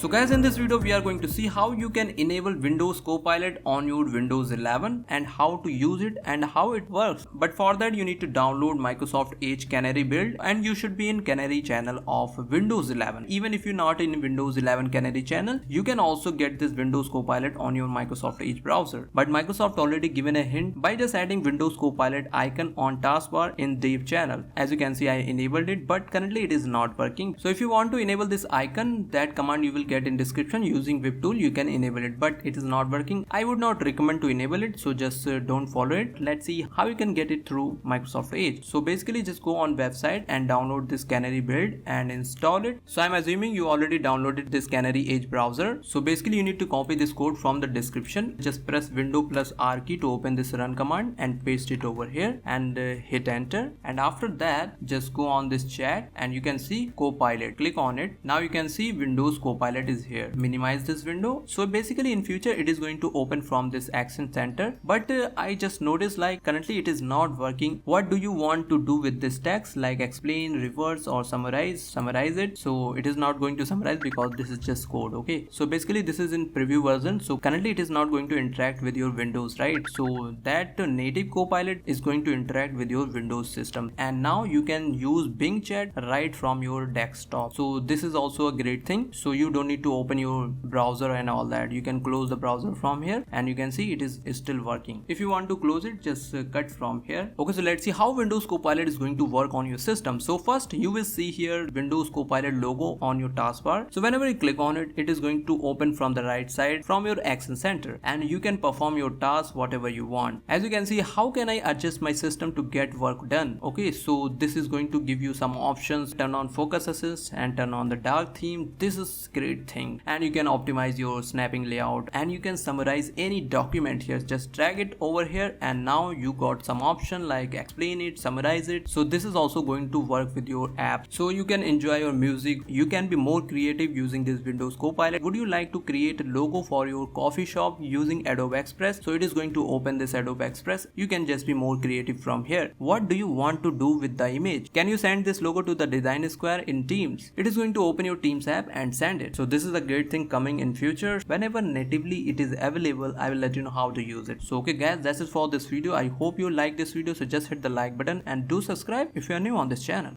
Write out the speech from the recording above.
So guys, in this video we are going to see how you can enable Windows Copilot on your Windows 11 and how to use it and how it works. But for that you need to download Microsoft Edge Canary build and you should be in Canary channel of Windows 11. Even if you're not in Windows 11 Canary channel, you can also get this Windows Copilot on your Microsoft Edge browser. But Microsoft already given a hint by just adding Windows Copilot icon on taskbar in Dev channel. As you can see, I enabled it, but currently it is not working. So if you want to enable this icon, that command you will get in description. Using vivetool you can enable it, but it is not working. I would not recommend to enable it, so just don't follow it. Let's see how you can get it through Microsoft Edge. So basically just go on website and download this Canary build and install it. So I'm assuming you already downloaded this Canary Edge browser. So basically you need to copy this code from the description. Just press Window plus R key to open this run command and paste it over here and hit enter. And after that just go on this chat and you can see Copilot. Click on it. Now you can see Windows Copilot is here. Minimize this window. So basically in future it is going to open from this action center, but I just noticed like currently it is not working. What do you want to do with this text, like explain, reverse or summarize it? So it is not going to summarize because this is just code. Okay, so basically this is in preview version, so currently it is not going to interact with your Windows, right? So that native Copilot is going to interact with your Windows system, and now you can use Bing chat right from your desktop. So this is also a great thing. So you don't need to open your browser and all that. You can close the browser from here and you can see it is still working. If you want to close it, just cut from here. Okay, so let's see how Windows Copilot is going to work on your system. So first you will see here Windows Copilot logo on your taskbar. So whenever you click on it, it is going to open from the right side from your action center, and you can perform your task whatever you want. As you can see, how can I adjust my system to get work done? Okay, so this is going to give you some options. Turn on focus assist and turn on the dark theme. This is great thing, and you can optimize your snapping layout and you can summarize any document here. Just drag it over here and now you got some option like explain it, summarize it. So this is also going to work with your app, so you can enjoy your music. You can be more creative using this Windows Copilot. Would you like to create a logo for your coffee shop using Adobe Express? So it is going to open this Adobe Express. You can just be more creative from here. What do you want to do with the image? Can you send this logo to the design square in Teams? It is going to open your Teams app and send it. So this is a great thing coming in future. Whenever natively it is available, I will let you know how to use it. So okay guys, that's it for this video. I hope you like this video. So just hit the like button and do subscribe if you are new on this channel.